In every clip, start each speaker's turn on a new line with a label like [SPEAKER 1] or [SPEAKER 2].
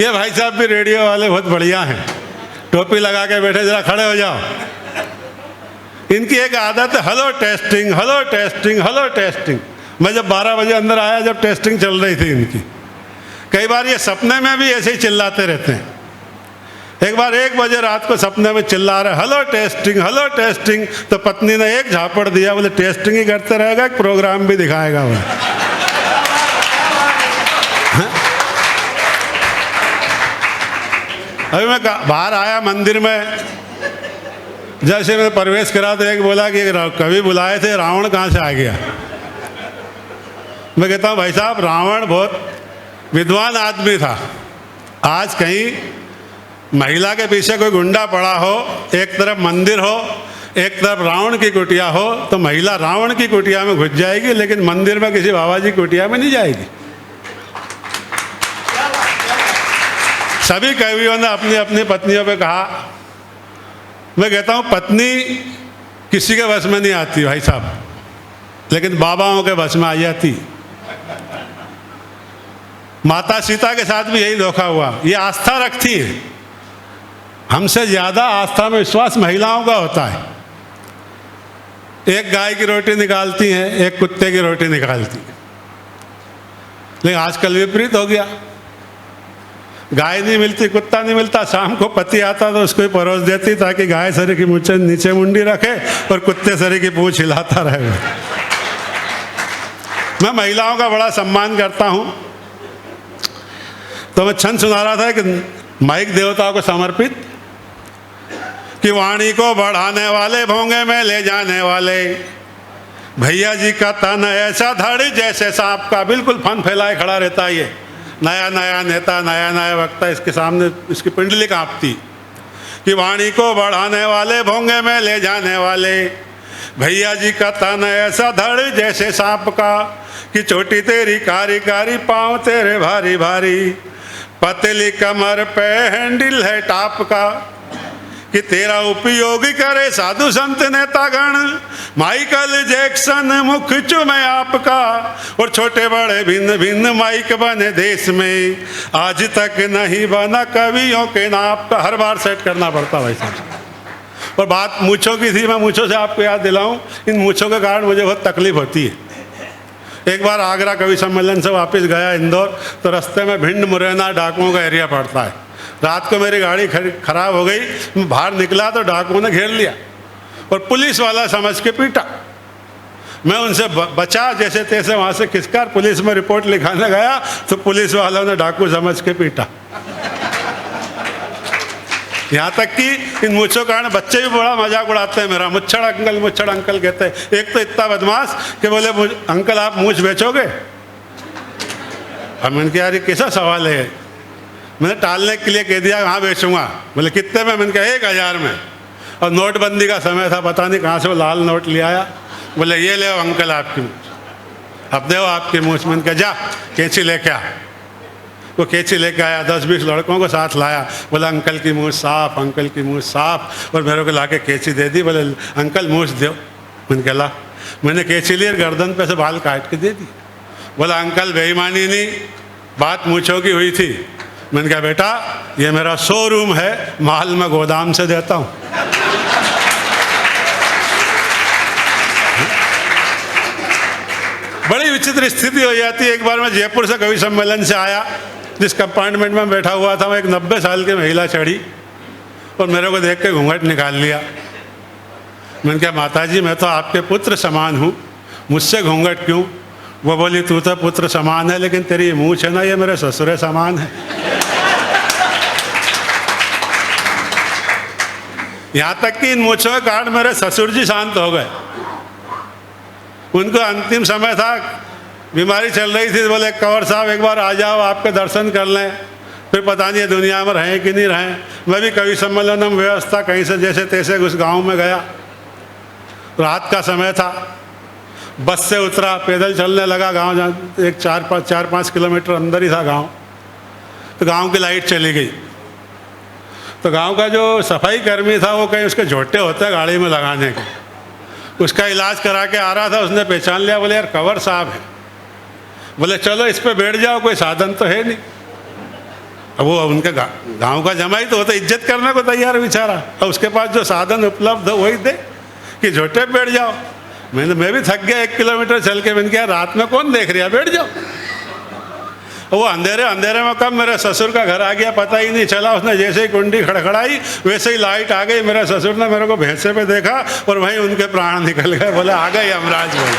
[SPEAKER 1] ये भाई साहब भी रेडियो वाले बहुत बढ़िया हैं, टोपी लगा के बैठे, जरा खड़े हो जाओ। इनकी एक आदत है, hello testing, hello testing, hello testing. मैं जब 12 बजे अंदर आया, जब टेस्टिंग चल रही थी इनकी, कई बार ये सपने में भी ऐसे ही चिल्लाते रहते हैं। एक बार 1 बजे रात को सपने में चिल्ला रहे, हेलो टेस्टिंग, हेलो टेस्टिंग। तो पत्नी ने एक झापड़ दिया, बोले टेस्टिंग ही करते रहेगा, एक प्रोग्राम भी दिखाएगा वो। अभी मैं बाहर आया मंदिर में, जैसे मैं प्रवेश करा तो एक बोला कि कवि बुलाए थे, रावण कहाँ से आ गया। मैं कहता हूँ भाई साहब, रावण बहुत विद्वान आदमी था। आज कहीं महिला के पीछे कोई गुंडा पड़ा हो, एक तरफ मंदिर हो, एक तरफ रावण की कुटिया हो, तो महिला रावण की कुटिया में घुस जाएगी, लेकिन मंदिर में किसी बाबा जी की कुटिया में नहीं जाएगी। सभी कवियों ने अपनी अपनी पत्नियों पे कहा। मैं कहता हूँ पत्नी किसी के वश में नहीं आती भाई साहब, लेकिन बाबाओं के वश में आ जाती। माता सीता के साथ भी यही धोखा हुआ। ये आस्था रखती है, हमसे ज़्यादा आस्था में विश्वास महिलाओं का होता है। एक गाय की रोटी निकालती हैं, एक कुत्ते की रोटी निकालती हैं। लेकिन आजकल विपरीत हो गया, गाय नहीं मिलती, कुत्ता नहीं मिलता, शाम को पति आता तो उसको ही परोस देती, ताकि गाय सर की नीचे मुंडी रखे और कुत्ते सर की पूंछ हिलाता रहे। मैं महिलाओं का बड़ा सम्मान करता हूँ। तो मैं छंद सुना रहा था कि माइक देवताओं को समर्पित, कि वाणी को बढ़ाने वाले, भोंगे में ले जाने वाले, भैया जी का तन ऐसा धड़ जैसे सांप का, बिल्कुल फन फैलाए खड़ा रहता है। ये नया नया नेता, नया नया वक्ता, इसके सामने इसकी पिंडली कांपती। कि वाणी को बढ़ाने वाले, भोंगे में ले जाने वाले, भैया जी का तन ऐसा धड़ जैसे सांप का, कि चोटी तेरी कारी कारी, पाँव तेरे भारी भारी, पतली कमर पे हैंडल है टाप का, कि तेरा उपयोग करे साधु संत नेतागण, माइकल जैक्सन मुख चुमे आपका, और छोटे बड़े भिन्न भिन्न माइक बने देश में, आज तक नहीं बना कवियों के नाप का। हर बार सेट करना पड़ता भाई साहब। और बात मूँछों की थी, मैं मूँछों से आपको याद दिलाऊं, इन मूँछों के कारण मुझे बहुत तकलीफ होती है। एक बार आगरा कवि सम्मेलन से वापस गया इंदौर, तो रास्ते में भिंड मुरैना डाकुओं का एरिया पड़ता है। रात को मेरी गाड़ी खराब हो गई, मैं बाहर निकला तो डाकुओं ने घेर लिया और पुलिस वाला समझ के पीटा। मैं उनसे बचा जैसे तैसे, वहाँ से खिसकर पुलिस में रिपोर्ट लिखाने गया तो पुलिस वालों ने डाकू समझ के पीटा। यहाँ तक कि इन मूँछों कारण बच्चे भी बड़ा मजाक उड़ाते हैं मेरा, मुच्छड़ अंकल कहते हैं। एक तो इतना बदमाश कि बोले अंकल आप मूँछ बेचोगे। अब मैंने कहा यार ये कैसा सवाल है। मैंने टालने के लिए कह दिया हाँ बेचूंगा। बोले कितने में? मैंने कहा 1000 में। और नोटबंदी का समय था, पता नहीं कहाँ से वो लाल नोट ले आया। बोले ये ले अंकल आपकी मूँछ, अब दो आपकी मूँछ। मैंने कहा जा कैंची लेके आ। वो कैंची लेके आया, 10-20 लड़कों को साथ लाया। बोला अंकल की मूँछ साफ, अंकल की मूँछ साफ। और मेरे को ला के कैंची दे दी। बोले अंकल मूँछ दो। मैंने कहा ला। मैंने कैंची ली और गर्दन पे से बाल काट के दे दी। बोला अंकल बेईमानी नहीं, बात मूँछों की हुई थी। मैंने कहा बेटा ये मेरा शोरूम है, माल मैं गोदाम से देता हूँ। बड़ी विचित्र स्थिति हो जाती है। एक बार मैं जयपुर से कवि सम्मेलन से आया, जिस कंपार्टमेंट में बैठा हुआ था, मैं एक 90 साल की महिला चढ़ी और मेरे को देख के घूंघट निकाल लिया। मैंने कहा माता जी मैं तो आपके पुत्र समान हूँ, मुझसे घूंघट क्यों? वो बोली तू तो पुत्र समान है, लेकिन तेरी ये मूँछ है ना, ये मेरे ससुरे समान है। यहाँ तक कि इन मूँछों के कारण मेरे ससुर जी शांत हो गए। उनको अंतिम समय था, बीमारी चल रही थी, बोले कंवर साहब एक बार आ जाओ, आपके दर्शन कर लें, फिर पता नहीं दुनिया में रहें कि नहीं रहें। मैं भी कवि सम्मेलन में व्यवस्था कहीं से जैसे तैसे उस गांव में गया। रात का समय था, बस से उतरा, पैदल चलने लगा। गांव जहाँ एक 4-5 किलोमीटर अंदर ही था गांव। तो गांव की लाइट चली गई। तो गांव का जो सफाई कर्मी था वो कहीं उसके झोटे होते हैं गाड़ी में लगाने के, उसका इलाज करा के आ रहा था। उसने पहचान लिया, बोले यार कंवर साहब है। बोले चलो इस पे बैठ जाओ, कोई साधन तो है नहीं। अब वो उनके गांव का जमाई तो होता, इज्जत करने को तैयार है बेचारा, और उसके पास जो साधन उपलब्ध हो वही दे कि झोटे पे बैठ जाओ। मैं भी थक गया 1 किलोमीटर चल के, मैंने कहा रात में कौन देख रहा, बैठ जाओ। वो अंधेरे में कब मेरे ससुर का घर आ गया पता ही नहीं चला। उसने जैसे ही कुंडी खड़खड़ाई वैसे ही लाइट आ गई। मेरे ससुर ने मेरे को भैंसे पे देखा और वहीं उनके प्राण निकल गए। बोले आ गए यमराज बोले।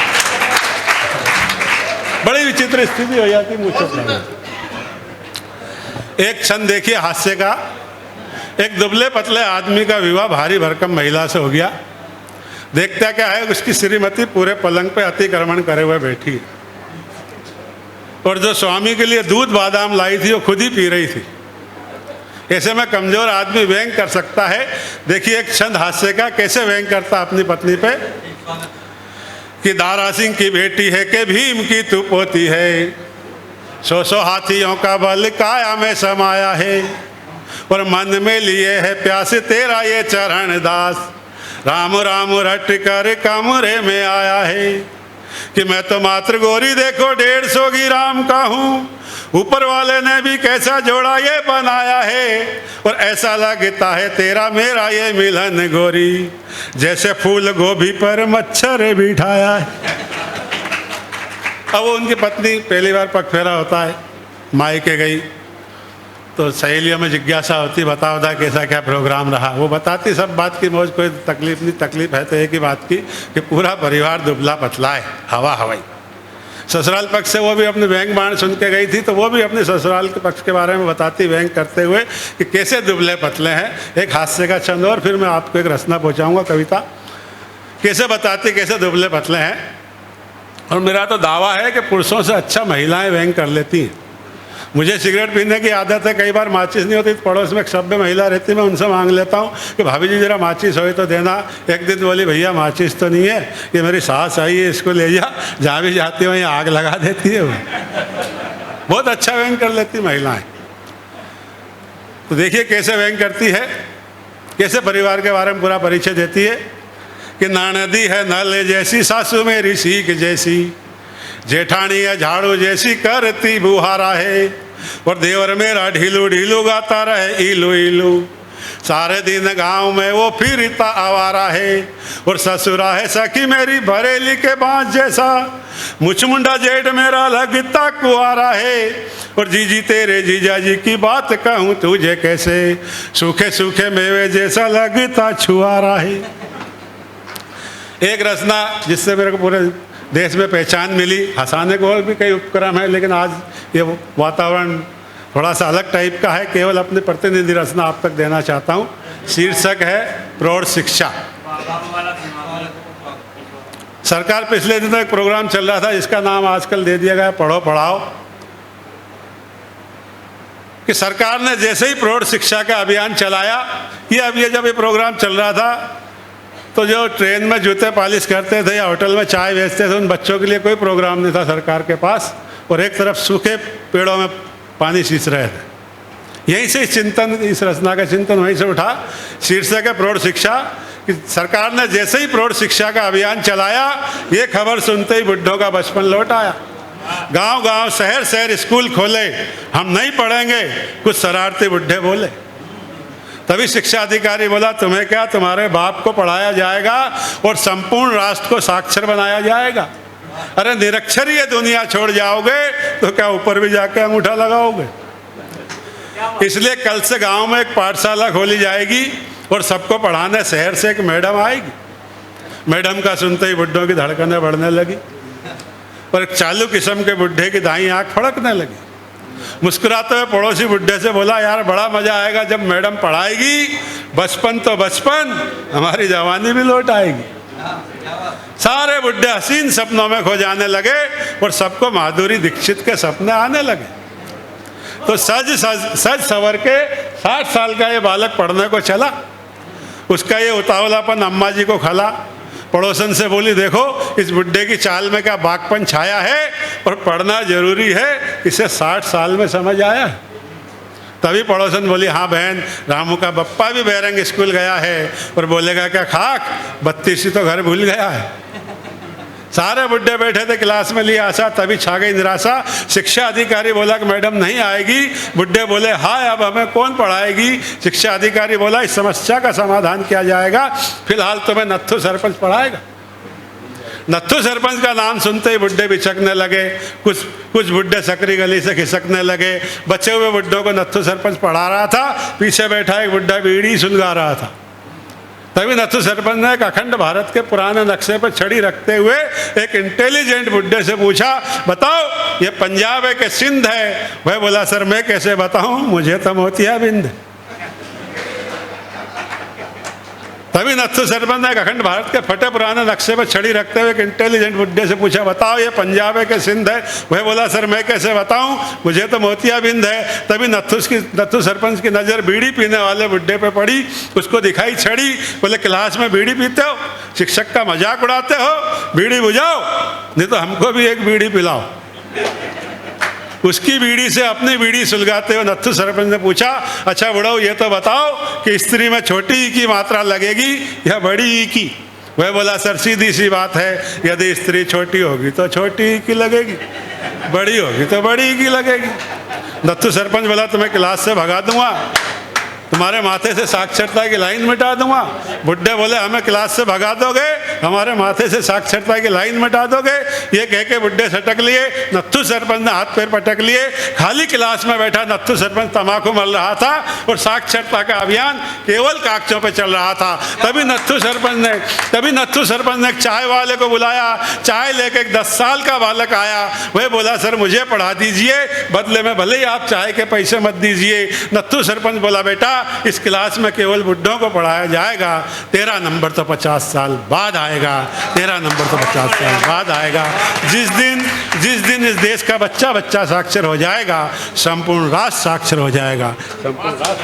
[SPEAKER 1] बड़ी विचित्र स्थिति हो जाती मुझसे। एक क्षण देखिए हास्य का, एक दुबले पतले आदमी का विवाह भारी भरकम महिला से हो गया। देखता क्या है, उसकी श्रीमती पूरे पलंग पे अतिक्रमण करे हुए बैठी है, और जो स्वामी के लिए दूध बादाम लाई थी वो खुद ही पी रही थी। ऐसे में कमजोर आदमी व्यंग कर सकता है। देखिए एक क्षण हास्य का, कैसे व्यंग करता अपनी पत्नी पे कि दारा सिंह की बेटी है कि भीम की तू पोती है, 100 हाथियों का बल काया में समाया है, और मन में लिए है प्यास तेरा ये चरण दास, राम राम रट कर कमरे में आया है, कि मैं तो मात्र गोरी देखो 150 की राम का हूँ, ऊपर वाले ने भी कैसा जोड़ा ये बनाया है, और ऐसा लगता है तेरा मेरा ये मिलन गोरी, जैसे फूल गोभी पर मच्छर बिठाया है। अब वो उनकी पत्नी पहली बार पग फेरा होता है, मायके गई तो सहेलियों में जिज्ञासा होती, बताओ दा कैसा क्या प्रोग्राम रहा। वो बताती सब बात की मौज, कोई तकलीफ नहीं। तकलीफ है तो एक ही बात की कि पूरा परिवार दुबला पतला है, हवा हवाई। ससुराल पक्ष से वो भी अपने व्यंग बाण सुन के गई थी, तो वो भी अपने ससुराल के पक्ष के बारे में बताती व्यंग करते हुए कि कैसे दुबले पतले हैं। एक हास्य का छंद और फिर मैं आपको एक रचना पहुँचाऊँगा, कविता कैसे बताती कैसे दुबले पतले हैं। और मेरा तो दावा है कि पुरुषों से अच्छा महिलाएँ व्यंग कर लेती हैं। मुझे सिगरेट पीने की आदत है, कई बार माचिस नहीं होती तो पड़ोस में एक सभ्य महिला रहती, मैं उनसे मांग लेता हूँ कि भाभी जी जरा माचिस हो तो देना। एक दिन बोली भैया माचिस तो नहीं है, ये मेरी सास आई है, इसको ले जा, जहाँ भी जाती है वहीं आग लगा देती है। वो बहुत अच्छा व्यंग कर लेती महिलाएं। तो देखिए कैसे व्यंग करती है, कैसे परिवार के बारे में पूरा परिचय देती है कि ननदी है नल जैसी, सासू मेरी सीख जैसी, जेठानी है झाड़ू जैसी करती बुहारा है, और देवर मेरा ढीलू ढीलू गाता रहे इलू इलू, सारे दिन गांव में वो फिरता आवारा है, और ससुरा है सखी मेरी बरेली के बाँस जैसा, मुचमुंडा जेठ मेरा लगता कुआरा है, और जीजी तेरे जीजा जी की बात कहूँ तुझे कैसे, सूखे सूखे मेवे जैसा लगता छुआरा है। एक रचना जिससे मेरे को पूरे देश में पहचान मिली। हंसाने को और भी कई उपक्रम है, लेकिन आज ये वातावरण थोड़ा सा अलग टाइप का है। केवल अपनी प्रतिनिधि रचना आप तक देना चाहता हूँ। शीर्षक है प्रौढ़ शिक्षा। सरकार पिछले दिनों एक प्रोग्राम चल रहा था जिसका नाम आजकल दे दिया गया पढ़ो पढ़ाओ, कि सरकार ने जैसे ही प्रौढ़ शिक्षा का अभियान चलाया, ये जब ये प्रोग्राम चल रहा था तो जो ट्रेन में जूते पॉलिश करते थे या होटल में चाय बेचते थे, उन बच्चों के लिए कोई प्रोग्राम नहीं था सरकार के पास, और एक तरफ सूखे पेड़ों में पानी सींच रहे थे। यहीं से चिंतन, इस रचना का चिंतन वहीं से उठा। शीर्षक है प्रौढ़ शिक्षा, कि सरकार ने जैसे ही प्रौढ़ शिक्षा का अभियान चलाया, ये खबर सुनते ही बुढ़ों का बचपन लौट आया। गांव गांव शहर शहर स्कूल खोले, हम नहीं पढ़ेंगे, कुछ शरारती बुढ़े बोले। तभी शिक्षा अधिकारी बोला तुम्हें क्या, तुम्हारे बाप को पढ़ाया जाएगा और संपूर्ण राष्ट्र को साक्षर बनाया जाएगा। अरे निरक्षर ये दुनिया छोड़ जाओगे तो क्या ऊपर भी जाके अंगूठा लगाओगे। इसलिए कल से गांव में एक पाठशाला खोली जाएगी और सबको पढ़ाने शहर से एक मैडम आएगी। मैडम का सुनते ही बुढ़ों की धड़कनें बढ़ने लगी, और एक चालू किस्म के बुढ़े की दाईं आंख फड़कने लगी। मुस्कुराते हुए पड़ोसी बुढ़े से बोला, यार बड़ा मजा आएगा जब मैडम पढ़ाएगी, बचपन तो बचपन, हमारी जवानी भी लौट आएगी। सारे बुढ़े हसीन सपनों में खो जाने लगे और सबको माधुरी दीक्षित के सपने आने लगे। तो सज सवर के 60 साल का ये बालक पढ़ने को चला। उसका ये उतावलापन अम्मा जी को खला। पड़ोसन से बोली, देखो इस बुढ़े की चाल में क्या बागपन छाया है, और पढ़ना जरूरी है, इसे 60 साल में समझ आया। तभी पड़ोसन बोली, हाँ बहन, रामू का बप्पा भी बैरंग स्कूल गया है, और बोलेगा क्या खाक, 32 ही तो घर भूल गया है। सारे बुड्ढे बैठे थे क्लास में, लिए आशा, तभी छा गई निराशा। शिक्षा अधिकारी बोला कि मैडम नहीं आएगी। बुड्ढे बोले हाय अब हमें कौन पढ़ाएगी। शिक्षा अधिकारी बोला इस समस्या का समाधान किया जाएगा, फिलहाल तुम्हें नत्थु सरपंच पढ़ाएगा। नत्थु सरपंच का नाम सुनते ही बुड्ढे बिचकने लगे, कुछ बुड्ढे सकरी गली से खिसकने लगे। बचे हुए बुड्ढों को नत्थु सरपंच पढ़ा रहा था, पीछे बैठा एक बुड्ढा बीड़ी सुलगा रहा था। तभी नत्थु सरपंच ने एक अखंड भारत के पुराने नक्शे पर छड़ी रखते हुए एक इंटेलिजेंट बुड्ढे से पूछा, बताओ ये पंजाब है कि सिंध है। वह बोला सर मैं कैसे बताऊं, मुझे तो मोतियाबिंद। तभी नत्थु सरपंच ने एक अखंड भारत के फटे पुराने नक्शे पर छड़ी रखते हुए एक इंटेलिजेंट बुड्ढे से पूछा, बताओ ये पंजाब है कि सिंध है। वह बोला सर मैं कैसे बताऊं, मुझे तो मोतियाबिंद है। तभी नत्थु सरपंच की नज़र बीड़ी पीने वाले बुड्ढे पे पड़ी, उसको दिखाई छड़ी। बोले क्लास में बीड़ी पीते हो, शिक्षक का मजाक उड़ाते हो, बीड़ी बुझाओ नहीं तो हमको भी एक बीड़ी पिलाओ। उसकी बीड़ी से अपनी बीड़ी सुलगाते हुए नत्थु सरपंच ने पूछा, अच्छा बुढ़ाओ ये तो बताओ कि स्त्री में छोटी ई की मात्रा लगेगी या बड़ी ई की। वह बोला सर सीधी सी बात है, यदि स्त्री छोटी होगी तो छोटी ई की लगेगी, बड़ी होगी तो बड़ी ई की लगेगी। नत्थु सरपंच बोला तुम्हें क्लास से भगा दूंगा, तुम्हारे माथे से साक्षरता की लाइन मिटा दूंगा। बुड्ढे बोले हमें क्लास से भगा दोगे, हमारे माथे से साक्षरता की लाइन मिटा दोगे। ये कह के बुड्ढे सटक लिए, नत्थु सरपंच ने हाथ पैर पटक लिए। खाली क्लास में बैठा नत्थु सरपंच तम्बाकू मल रहा था और साक्षरता का अभियान केवल कागजों पे चल रहा था। तभी नत्थु सरपंच ने एक चाय वाले को बुलाया। चाय लेके एक 10 साल का बालक आया। वह बोला सर मुझे पढ़ा दीजिए, बदले में भले ही आप चाय के पैसे मत दीजिए। नत्थु सरपंच बोला बेटा इस क्लास में केवल बुड्ढों को पढ़ाया जाएगा, तेरा नंबर तो 50 साल बाद आएगा, तेरा नंबर तो 50 साल बाद आएगा। जिस दिन इस देश का बच्चा साक्षर हो जाएगा, संपूर्ण राष्ट्र साक्षर हो जाएगा।